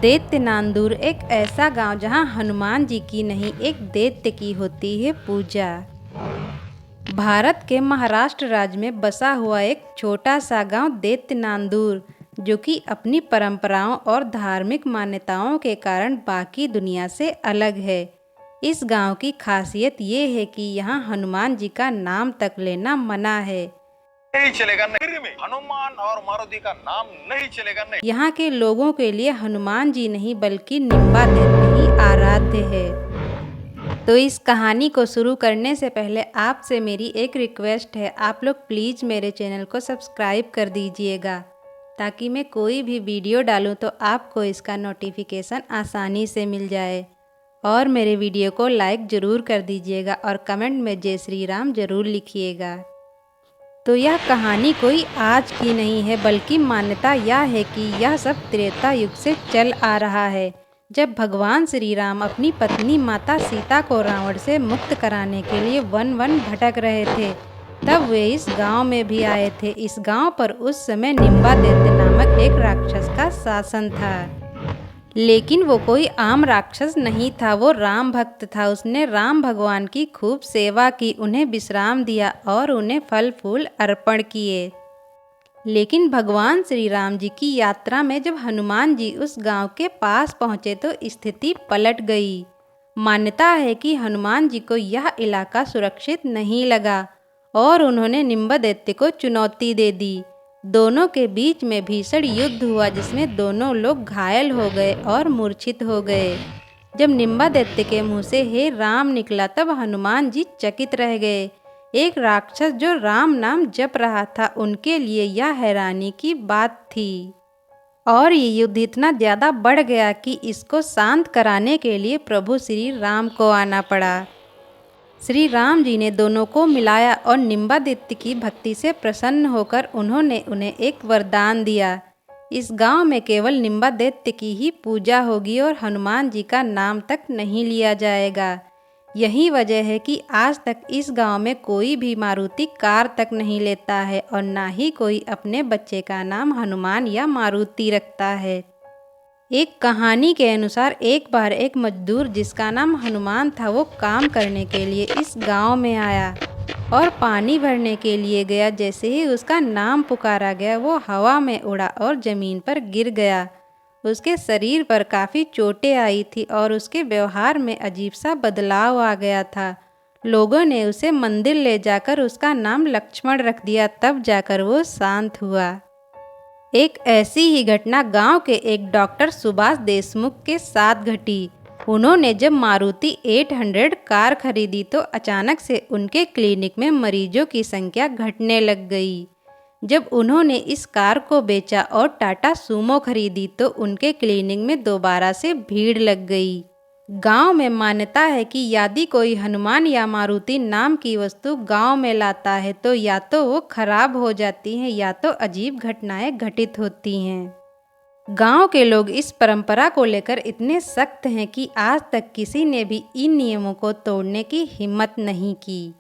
दैत्य नांदूर एक ऐसा गांव जहां हनुमान जी की नहीं एक दैत्य की होती है पूजा। भारत के महाराष्ट्र राज्य में बसा हुआ एक छोटा सा गांव दैत्य नांदूर, जो कि अपनी परंपराओं और धार्मिक मान्यताओं के कारण बाकी दुनिया से अलग है। इस गांव की खासियत ये है कि यहाँ हनुमान जी का नाम तक लेना मना है। नहीं चलेगा, नहीं में हनुमान और मारुति का नाम नहीं चलेगा, नहीं। यहाँ के लोगों के लिए हनुमान जी नहीं बल्कि निम्बा दैत्य ही आराध्य है। तो इस कहानी को शुरू करने से पहले आपसे मेरी एक रिक्वेस्ट है, आप लोग प्लीज़ मेरे चैनल को सब्सक्राइब कर दीजिएगा, ताकि मैं कोई भी वीडियो डालूं तो आपको इसका नोटिफिकेशन आसानी से मिल जाए। और मेरे वीडियो को लाइक ज़रूर कर दीजिएगा और कमेंट में जय श्री राम ज़रूर लिखिएगा। तो यह कहानी कोई आज की नहीं है, बल्कि मान्यता यह है कि यह सब त्रेता युग से चल आ रहा है। जब भगवान श्री राम अपनी पत्नी माता सीता को रावण से मुक्त कराने के लिए वन वन भटक रहे थे, तब वे इस गांव में भी आए थे। इस गांव पर उस समय निम्बा दैत्य नामक एक राक्षस का शासन था। लेकिन वो कोई आम राक्षस नहीं था, वो राम भक्त था। उसने राम भगवान की खूब सेवा की, उन्हें विश्राम दिया और उन्हें फल फूल अर्पण किए। लेकिन भगवान श्री राम जी की यात्रा में जब हनुमान जी उस गांव के पास पहुंचे तो स्थिति पलट गई। मान्यता है कि हनुमान जी को यह इलाका सुरक्षित नहीं लगा और उन्होंने निम्बा दैत्य को चुनौती दे दी। दोनों के बीच में भीषण युद्ध हुआ, जिसमें दोनों लोग घायल हो गए और मूर्छित हो गए। जब निम्बा दैत्य के मुंह से हे राम निकला, तब हनुमान जी चकित रह गए। एक राक्षस जो राम नाम जप रहा था, उनके लिए यह हैरानी की बात थी। और ये युद्ध इतना ज़्यादा बढ़ गया कि इसको शांत कराने के लिए प्रभु श्री राम को आना पड़ा। श्री राम जी ने दोनों को मिलाया और निम्बा दैत्य की भक्ति से प्रसन्न होकर उन्होंने उन्हें एक वरदान दिया। इस गांव में केवल निम्बा दैत्य की ही पूजा होगी और हनुमान जी का नाम तक नहीं लिया जाएगा। यही वजह है कि आज तक इस गांव में कोई भी मारुति कार तक नहीं लेता है और ना ही कोई अपने बच्चे का नाम हनुमान या मारुति रखता है। एक कहानी के अनुसार एक बार एक मजदूर जिसका नाम हनुमान था, वो काम करने के लिए इस गांव में आया और पानी भरने के लिए गया। जैसे ही उसका नाम पुकारा गया, वो हवा में उड़ा और ज़मीन पर गिर गया। उसके शरीर पर काफ़ी चोटें आई थी और उसके व्यवहार में अजीब सा बदलाव आ गया था। लोगों ने उसे मंदिर ले जाकर उसका नाम लक्ष्मण रख दिया, तब जाकर वो शांत हुआ। एक ऐसी ही घटना गांव के एक डॉक्टर सुभाष देशमुख के साथ घटी। उन्होंने जब मारुति 800 कार खरीदी तो अचानक से उनके क्लिनिक में मरीजों की संख्या घटने लग गई। जब उन्होंने इस कार को बेचा और टाटा सूमो खरीदी तो उनके क्लिनिक में दोबारा से भीड़ लग गई। गांव में मान्यता है कि यदि कोई हनुमान या मारुति नाम की वस्तु गांव में लाता है तो या तो वो खराब हो जाती हैं या तो अजीब घटनाएं घटित होती हैं। गांव के लोग इस परंपरा को लेकर इतने सख्त हैं कि आज तक किसी ने भी इन नियमों को तोड़ने की हिम्मत नहीं की।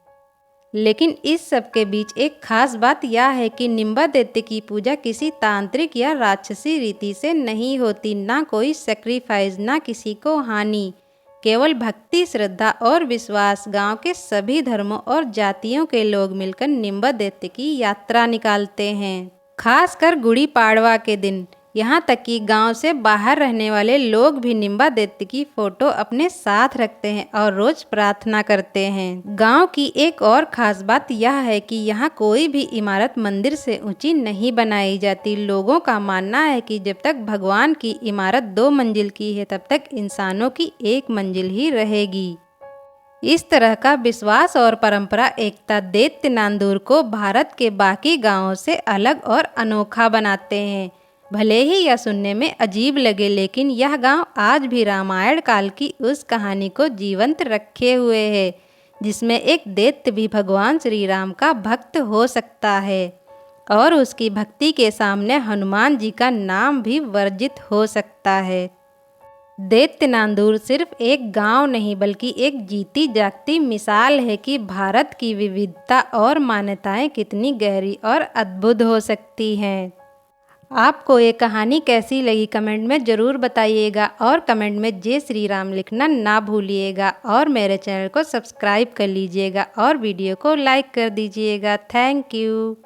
लेकिन इस सब के बीच एक खास बात यह है कि निम्बा दैत्य की पूजा किसी तांत्रिक या राक्षसी रीति से नहीं होती, ना कोई सेक्रीफाइस, ना किसी को हानि, केवल भक्ति, श्रद्धा और विश्वास। गांव के सभी धर्मों और जातियों के लोग मिलकर निम्बा दैत्य की यात्रा निकालते हैं, खासकर गुड़ी पाड़वा के दिन। यहाँ तक कि गांव से बाहर रहने वाले लोग भी निम्बा दैत्य की फोटो अपने साथ रखते हैं और रोज प्रार्थना करते हैं। गांव की एक और खास बात यह है कि यहाँ कोई भी इमारत मंदिर से ऊंची नहीं बनाई जाती। लोगों का मानना है कि जब तक भगवान की इमारत 2 मंजिल की है, तब तक इंसानों की 1 मंजिल ही रहेगी। इस तरह का विश्वास और परंपरा एकता दैत्य नांदूर को भारत के बाकी गाँवों से अलग और अनोखा बनाते हैं। भले ही यह सुनने में अजीब लगे, लेकिन यह गांव आज भी रामायण काल की उस कहानी को जीवंत रखे हुए है, जिसमें एक दैत्य भी भगवान श्री राम का भक्त हो सकता है और उसकी भक्ति के सामने हनुमान जी का नाम भी वर्जित हो सकता है। दैत्य नांदूर सिर्फ एक गांव नहीं, बल्कि एक जीती जागती मिसाल है कि भारत की विविधता और मान्यताएं कितनी गहरी और अद्भुत हो सकती हैं। आपको ये कहानी कैसी लगी कमेंट में ज़रूर बताइएगा और कमेंट में जय श्री राम लिखना ना भूलिएगा और मेरे चैनल को सब्सक्राइब कर लीजिएगा और वीडियो को लाइक कर दीजिएगा। Thank you.